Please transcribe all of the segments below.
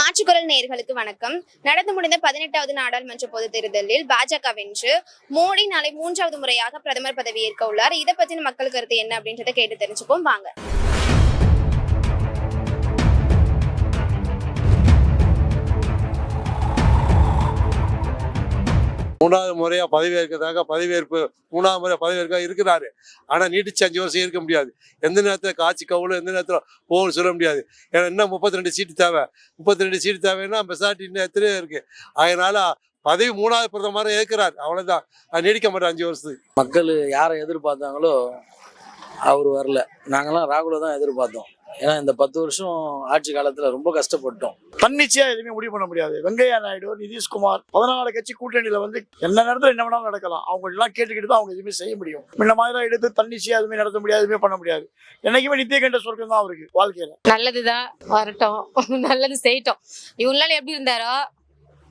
மாற்றுக்குரல் நேயர்களுக்கு வணக்கம். நடந்து முடிந்த 18வது நாடாளுமன்ற பொதுத் தேர்தலில் பாஜக வென்று மோடி நாளை 3வது முறையாக பிரதமர் பதவியேற்க உள்ளார். இதை பத்தின மக்கள் கருத்து என்ன அப்படின்றத கேட்டு தெரிஞ்சுப்போம் வாங்க. மூணாவது முறையா பதவியேற்பு மூணாவது முறை பதவியேற்க இருக்கிறாரு. ஆனா நீடிச்சு 5 வருஷம் இருக்க முடியாது. எந்த நேரத்துல காட்சி கவுளும் எந்த நேரத்துல போகணும்னு சொல்ல முடியாது. ஏன்னா இன்னும் 32 சீட்டு தேவை. 32 சீட்டு தேவைன்னா மெசாரிட்டி இன்னும் எத்தனையோ இருக்கு. அதனால பதவி 3வது பிரதமர் ஏற்கிறார். அவ்வளவுதான். நீடிக்க மாட்டேன் 5 வருஷத்துக்கு. மக்கள் யாரை எதிர்பார்த்தாங்களோ அவர் வரல. நாங்கெல்லாம் ராகுலை தான் எதிர்பார்த்தோம். ஏன்னா இந்த 10 வருஷம் ஆட்சி காலத்துல ரொம்ப கஷ்டப்பட்டோம். தன்னிச்சையா எதுவுமே முடிவு பண்ண முடியாது. வெங்கையா நாயுடு, நிதிஷ்குமார் 14 கட்சி கூட்டணியில எந்த நேரத்துல என்ன வேணாலும் நடக்கலாம். அவங்க எல்லாம் கேட்டுக்கிட்டு தான் அவங்க எதுவுமே செய்ய முடியும். முன்ன மாதிரி எடுத்து தன்னிச்சையா எதுவுமே நடத்த முடியாது, எதுவுமே பண்ண முடியாது. என்னைக்குமே நித்திய கண்ட சொர்க்கம் தான் அவருக்கு வாழ்க்கையில. நல்லதுதான் வரட்டும், நல்லது செய்யட்டும். இவங்களால எப்படி இருந்தாரோ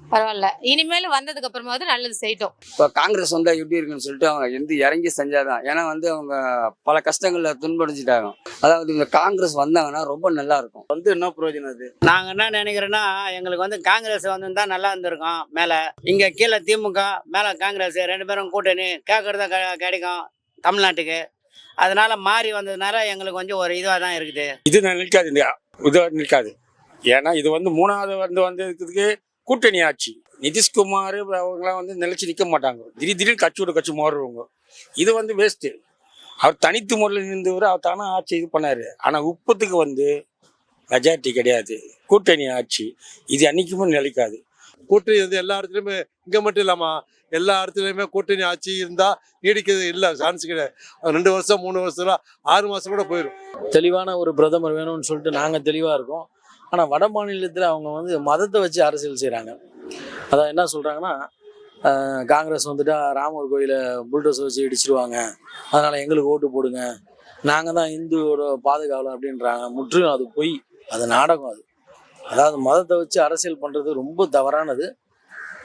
பரவாயில்ல, இனிமேல் வந்ததுக்கு அப்புறமாவது நல்லது செய்யட்டும். இப்போ காங்கிரஸ் வந்தா எப்படி இருக்குன்னு சொல்லிட்டு அவங்க இறங்கி செஞ்சாதான். ஏன்னா அவங்க பல கஷ்டங்கள்ல துன்படைஞ்சிட்டாங்க. அதாவது இந்த காங்கிரஸ் வந்தாங்கன்னா ரொம்ப நல்லா இருக்கும். என்ன பிரயோஜனம் அது? நாங்க என்ன நினைக்கிறோன்னா, எங்களுக்கு காங்கிரஸ் தான் நல்லா இருந்திருக்கோம். மேல இங்க கீழே திமுக, மேல காங்கிரஸ், 2 பேரும் கூட்டணி கேட்கறத கிடைக்கும் தமிழ்நாட்டுக்கு. அதனால மாறி வந்ததுனால எங்களுக்கு ஒரு இதுவாக தான் இருக்குது. இது நிற்காது, இதுவாக நிற்காது. ஏன்னா இது 3வது வந்ததுக்கு கூட்டணி ஆட்சி. நிதிஷ்குமார் அவங்களாம் நிலைச்சு நிற்க மாட்டாங்க. திடீர்னு கட்சியோட கட்சி மாறுறவங்க. இது வேஸ்ட்டு. அவர் தனித்து முறையில் நின்றவர். அவர் தானே ஆட்சி இது பண்ணாரு. ஆனால் உப்பத்துக்கு மெஜாரிட்டி கிடையாது. கூட்டணி ஆட்சி இது அன்னைக்குமே நிலைக்காது. கூட்டணி எல்லா இடத்துலையுமே, இங்கே மட்டும் இல்லாமா எல்லா இடத்துலையுமே கூட்டணி ஆட்சி இருந்தா நீடிக்கிறது இல்லை, சான்ஸ் கிடையாது. 2 வருஷம் 3 வருஷம் 6 மாசம் கூட போயிடும். தெளிவான ஒரு பிரதமர் வேணும்னு சொல்லிட்டு நாங்க தெளிவா இருக்கோம். ஆனா வட மாநிலத்துல அவங்க மதத்தை வச்சு அரசியல் செய்யறாங்க. அதான் என்ன சொல்றாங்கன்னா, காங்கிரஸ் ராமர் கோயிலை புல்டோசர் வச்சு இடிச்சிருவாங்க, அதனால எங்களுக்கு ஓட்டு போடுங்க, நாங்க தான் இந்துவோட பாதுகாவலர் அப்படின்றாங்க. முற்றிலும் அது பொய், அது நாடகம். அதாவது மதத்தை வச்சு அரசியல் பண்றது ரொம்ப தவறானது.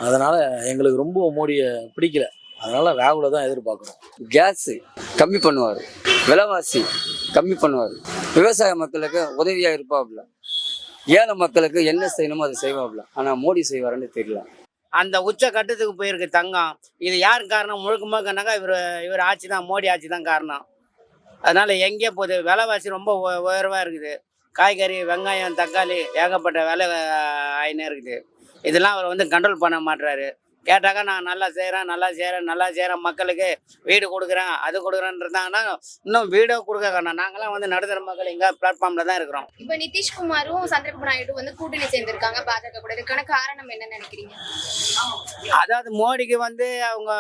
அதனால எங்களுக்கு ரொம்ப மோடியை பிடிக்கல. அதனால ராகுலை தான் எதிர்பார்க்கணும். கேஸ் கம்மி பண்ணுவார், விலைவாசி கம்மி பண்ணுவார், விவசாய மக்களுக்கு உதவியா இருப்பாப்ல, ஏழை மக்களுக்கு என்ன செய்யணுமோ அதை செய்வாப்ல. ஆனா மோடி செய்வாருன்னு தெரியல. அந்த உச்ச கட்டத்துக்கு போயிருக்கு தங்கம். இது யார் காரணம்? முழுக்கனாக்கா இவர் ஆட்சி தான், மோடி ஆட்சி தான் காரணம். அதனால எங்கேயே போகுது, விலைவாசி ரொம்ப உயர்வாக இருக்குது. காய்கறி, வெங்காயம், தக்காளி ஏகப்பட்ட விலை ஆயினே இருக்குது. இதெல்லாம் அவர் கண்ட்ரோல் பண்ண மாட்டுறாரு. கேட்டாக்கா நான் நல்லா செய்கிறேன் மக்களுக்கு வீடு கொடுக்குறேன், அது கொடுக்குறேன்றாங்கன்னா இன்னும் வீடோ கொடுக்க நாங்களாம் நடுத்தர மக்கள் இங்கே பிளாட்ஃபார்ம்ல தான் இருக்கிறோம். இப்ப நிதிஷ்குமாரும் சந்திரபாபு நாயுடு கூட்டணி சேர்ந்திருக்காங்க பாஜக கூட. இதுக்கான காரணம் என்ன நினைக்கிறீங்க? அதாவது மோடிக்கு அவங்க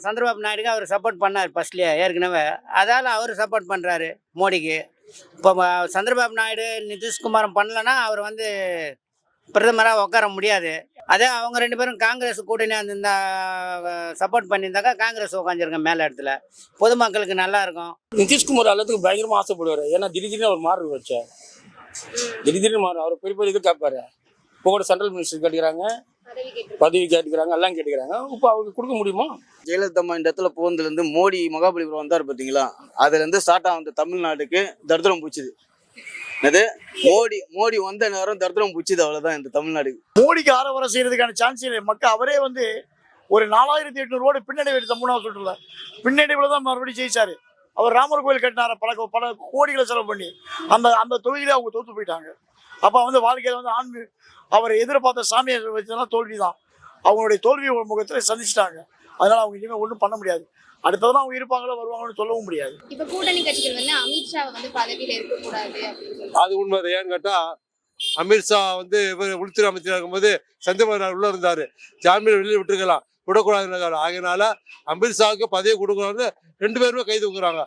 சந்திரபாபு நாயுடுக்கு அவர் சப்போர்ட் பண்ணார் ஃபர்ஸ்ட்லேயே ஏற்கனவே. அதால் அவர் சப்போர்ட் பண்ணுறாரு மோடிக்கு. இப்போ சந்திரபாபு நாயுடு நிதிஷ்குமாரும் பண்ணலன்னா அவர் பிரதமராக உட்கார முடியாது. அதே அவங்க 2 பேரும் காங்கிரஸ் கூட்டணி அந்த சப்போர்ட் பண்ணியிருந்தாக்கா காங்கிரஸ் உட்காந்துருங்க மேல இடத்துல, பொதுமக்களுக்கு நல்லா இருக்கும். நிதிஷ்குமார் எல்லாத்துக்கும் பயங்கரமா ஆசைப்படுவார். ஏன்னா திடீர்னு அவர் மாறு வச்சார். திடீர்னு மாறும். அவர் பெரிய இது கேட்பாரு. இப்போ கூட சென்ட்ரல் மினிஸ்டர் கேட்டுக்கிறாங்க, பதவி கேட்டுக்கிறாங்க, எல்லாம் கேட்டுக்கிறாங்க. இப்போ அவருக்கு கொடுக்க முடியுமா? ஜெயலலிதா இந்த இடத்துல போனதுலேருந்து மோடி மகாபலிபுரம் வந்தார் பார்த்தீங்களா, அதுலேருந்து ஸ்டார்ட் தமிழ்நாட்டுக்கு தரித்திரம் பூச்சுது. மோடி வந்த நேரம் தரித்திரம் பூச்சுது. அவ்வளவுதான் இந்த தமிழ்நாடு. மோடிக்கு ஆரவாரம் செய்யறதுக்கான சான்ஸ் இல்லை. மக்கள் அவரே ஒரு 4800 ரோடு பின்னடைவு எடுத்த 3வது சுற்றுல பின்னடைவுல தான் மறுபடியும் ஜெயிச்சாரு. அவர் ராமர் கோயில் கட்டினார பல கோடிகளை செலவு பண்ணி. அந்த தொகுதியில அவங்க தோத்து போயிட்டாங்க. அப்ப வாழ்க்கையில அவரை எதிர்பார்த்த சாமியை வச்சதெல்லாம் தோல்விதான். அவங்களுடைய தோல்வி முகத்துல சந்திச்சிட்டாங்க. அதனால அவங்க இனிமே ஒன்றும் பண்ண முடியாது. அடுத்ததான் அவங்க இருப்பாங்களோ வருவாங்கன்னு சொல்லவும் முடியாது. இப்ப கூட்டணி கட்சிகள் அமித்ஷாவை பதவியில இருக்கக்கூடாது அப்படின்னு அது உண்மை. ஏன்னு கேட்டா, அமித்ஷா இவர் உள்துறை அமைச்சராக இருக்கும்போது சந்திரபாபு உள்ள இருந்தாரு. ஜாமீன் வெளியே விட்டுருக்கலாம், விடக்கூடாதுன்னு. ஆகையினால அமித்ஷாவுக்கு பதவி கொடுக்கலாம்னு 2 பேருமே கை தூக்குறாங்க.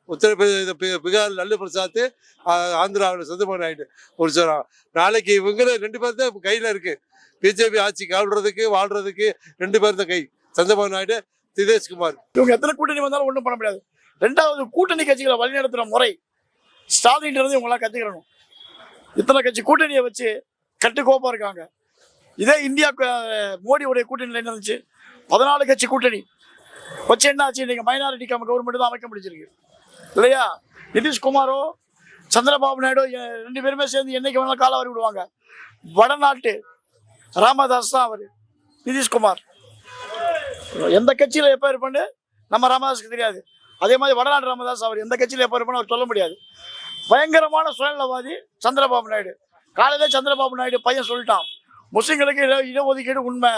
உத்தரப்பிரதேச பீகார் லல்லு பிரசாத், ஆந்திராவில் சந்திரபாபு நாயுடு ஒரு சொல்றாங்க. நாளைக்கு இவங்க 2 பேர் தான் கையில இருக்கு. பிஜேபி ஆட்சி கவல்றதுக்கு வாழ்றதுக்கு 2 பேர் தான் கை, சந்திரபாபு நாயுடு, நிதிஷ்குமார். இவங்க எத்தனை கூட்டணி வந்தாலும் ஒன்றும் பண்ண முடியாது. 2வது கூட்டணி கட்சிகளை வழிநடத்துற முறை ஸ்டாலின் இவங்களாம் கத்துக்கிறணும். இத்தனை கட்சி கூட்டணியை வச்சு கட்டுக்கோப்பா இருக்காங்க. இதே இந்தியா மோடியுடைய கூட்டணியில் என்ன இருந்துச்சு? 14 கட்சி கூட்டணி வச்சு என்ன ஆச்சு? இன்னைக்கு மைனாரிட்டி கவர்மெண்ட் தான் அமைக்க முடிச்சிருக்கு இல்லையா? நிதிஷ்குமாரோ சந்திரபாபு நாயுடு 2 பேருமே சேர்ந்து என்னைக்கு வேணாலும் கால வரி விடுவாங்க. வடநாட்டு ராமதாஸ் தான் அவர், நிதிஷ்குமார். எந்த கட்சியில் எப்போ இருப்பான்னு நம்ம ராமதாஸுக்கு தெரியாது. அதே மாதிரி வடநாடு ராமதாஸ் அவர் எந்த கட்சியில் எப்போ இருப்பான்னு அவர் சொல்ல முடியாது. பயங்கரமான சுயநலவாதி சந்திரபாபு நாயுடு. காலையில் சந்திரபாபு நாயுடு பையன் சொல்லிட்டான், முஸ்லீம்களுக்கு இடஒதுக்கீடு உண்மை,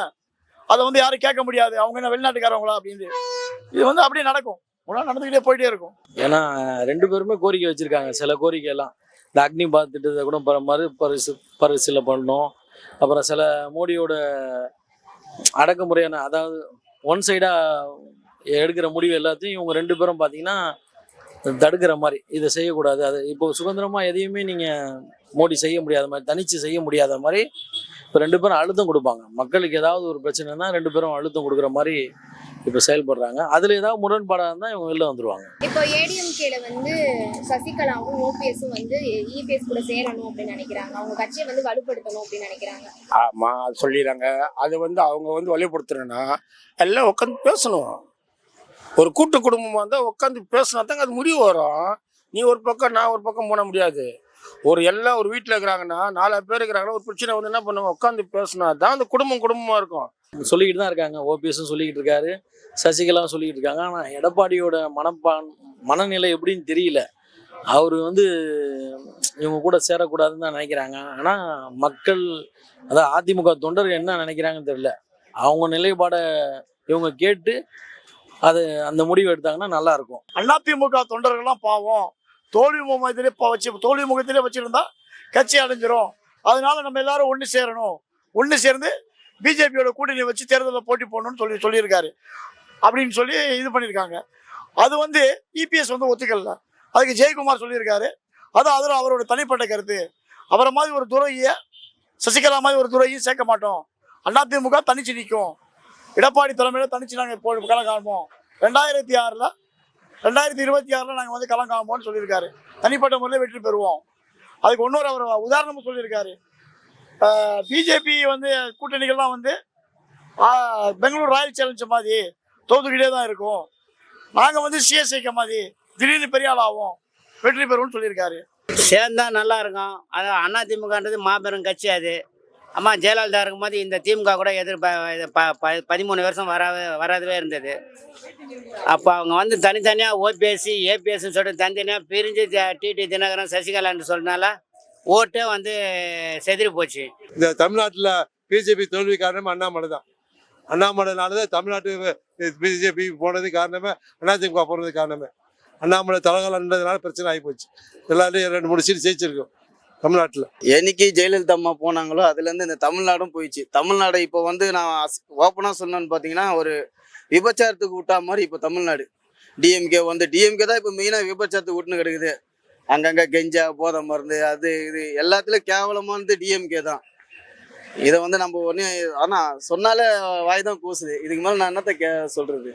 அதை வந்து யாரும் கேட்க முடியாது, அவங்க என்ன வெளிநாட்டுக்காரவங்களா அப்படின்னு. இது வந்து அப்படியே நடக்கும், உடனே நடந்துக்கிட்டே போயிட்டே இருக்கும். ஏன்னா 2 பேருமே கோரிக்கை வச்சுருக்காங்க. சில கோரிக்கை எல்லாம் இந்த அக்னி பாத் திட்டத்தை கூட பரிசீலனை பண்ணணும். அப்புறம் சில மோடியோட அடக்குமுறையான, அதாவது ஒன் சைடாக எடுக்கிற முடிவு எல்லாத்தையும் இவங்க 2 பேரும் பார்த்தீங்கன்னா தடுக்கிற மாதிரி, இதை செய்யக்கூடாது. அது இப்போ சுதந்திரமாக எதையுமே நீங்கள் மோடி செய்ய முடியாத மாதிரி, தனித்து செய்ய முடியாத மாதிரி இப்போ 2 பேரும் அழுத்தம் கொடுப்பாங்க. மக்களுக்கு ஏதாவது ஒரு பிரச்சனைனா 2 பேரும் அழுத்தம் கொடுக்குற மாதிரி இப்போ செயல்படுறாங்க. அதில் ஏதாவது முரண்பாடாக இருந்தால் இவங்க வெளில வந்துடுவாங்க. இப்போ ஏடிஎம்கேல வந்து சசிகலாவும் ஓபிஎஸும் வந்து இபிஎஸ் கூட சேரணும் அப்படின்னு நினைக்கிறாங்க. அவங்க கட்சியை வந்து வலுப்படுத்தணும் அப்படின்னு நினைக்கிறாங்க. ஆமாம், அது சொல்லிடுறாங்க. அது வந்து அவங்க வந்து வலியுறுத்துறேன்னா எல்லாம் உட்காந்து பேசணும். ஒரு கூட்டு குடும்பமாக இருந்தால் உட்காந்து பேசினா தாங்க அது முடிவு வரும். நீ ஒரு பக்கம் நான் ஒரு பக்கம் போன முடியாது. எல்லாம் ஒரு வீட்டில் இருக்கிறாங்கன்னா 4 பேர் இருக்கிறாங்கன்னா ஒரு பிரச்சனை வந்து என்ன பண்ணுவாங்க, உட்காந்து பேசினா தான் அந்த குடும்பமாக இருக்கும். சொல்லிக்கிட்டு தான் இருக்காங்க. ஓபிஎஸும் சொல்லிக்கிட்டு இருக்காரு, சசிகலாவும் சொல்லிக்கிட்டு இருக்காங்க. ஆனால் எடப்பாடியோட மனநிலை எப்படின்னு தெரியல. அவர் வந்து இவங்க கூட சேரக்கூடாதுன்னு தான் நினைக்கிறாங்க. ஆனால் மக்கள், அதாவது அதிமுக தொண்டர்கள் என்ன நினைக்கிறாங்கன்னு தெரியல. அவங்க நிலைப்பாடை இவங்க கேட்டு அது அந்த முடிவு எடுத்தாங்கன்னா நல்லா இருக்கும். அதிமுக தொண்டர்கள்லாம் பாவம், தோல்வி முகத்திலே வச்சிருந்தா கட்சி அடைஞ்சிரும். அதனால நம்ம எல்லாரும் ஒன்று சேரணும், ஒன்று சேர்ந்து பிஜேபியோட கூட்டணி வச்சு தேர்தலில் போட்டி போடணும்னு சொல்லியிருக்காரு அப்படின்னு சொல்லி இது பண்ணியிருக்காங்க. அது வந்து இபிஎஸ் வந்து ஒத்துக்கல. அதுக்கு ஜெயக்குமார் சொல்லியிருக்காரு, அதில் அவரோட தனிப்பட்ட கருத்து. அவரை மாதிரி ஒரு துறையை, சசிகலா மாதிரி ஒரு துறையும் சேர்க்க மாட்டோம், அதிமுக தனிச்சு நிற்கும், எடப்பாடி தலைமையில் தனிச்சு நாங்கள் களம் காண்போம், 2026 நாங்கள் வந்து களம் காண்போம்னு சொல்லியிருக்காரு. தனிப்பட்ட முறையில் வெற்றி பெறுவோம். அதுக்கு இன்னொரு அவர் உதாரணமும் சொல்லியிருக்காரு. பிஜேபி வந்து கூட்டணிகள்லாம் வந்து பெங்களூர் ராயல் சேலஞ்ச் மாதிரி தோத்துக்கிட்டே தான் இருக்கும், நாங்கள் வந்து சிஎஸ்ஐக்கு மாதிரி திடீர்னு பெரிய ஆள் ஆகும், வெற்றி பெறுவோம்னு சொல்லியிருக்காரு. சேர்ந்தா நல்லா இருக்கும். அது அதிமுகன்றது மாபெரும் கட்சி. அது அம்மா ஜெயலலிதா இருக்கும்போது இந்த திமுக கூட 13 வருஷம் வராதவே இருந்தது. அப்போ அவங்க வந்து தனித்தனியாக ஓபிஎஸ்சி ஏபிஎஸ்ன்னு சொல்லிட்டு தனித்தனியாக பிரிஞ்சு டிடி தினகரன் சசிகலான்னு சொன்னனால ஓட்டே வந்து செதறி போச்சு. இந்த தமிழ்நாட்டில் பிஜேபி தோல்வி காரணமே அண்ணாமலை தான். அண்ணாமலைனால தான் தமிழ்நாட்டு பிஜேபி போனது காரணமே, அதிமுக போனது காரணமே அண்ணாமலை தலகாலன்றதுனால பிரச்சனை ஆகி போச்சு. எல்லாரும் 2-3 சீட் ஜெயிச்சிருக்கோம் தமிழ்நாட்டில். என்னைக்கு ஜெயலலிதா அம்மா போனாங்களோ அதுலேருந்து இந்த தமிழ்நாடும் போயிடுச்சு. தமிழ்நாடு இப்போ வந்து நான் ஓப்பனாக சொன்னேன்னு பார்த்தீங்கன்னா ஒரு விபச்சாரத்துக்கு விட்டா மாதிரி இப்போ தமிழ்நாடு. டிஎம்கே தான் இப்போ மெயினாக விபச்சாரத்துக்கு விட்டுன்னு கிடக்குது. அங்கங்கே கெஞ்சா, போதை மருந்து, அது இது எல்லாத்துலேயும் கேவலமானது டிஎம்கே தான். இதை வந்து நம்ம ஒன்று, ஆனால் சொன்னாலே வாய் தான் கூசுது. இதுக்கு மேலே நான் என்னத்தை சொல்கிறது?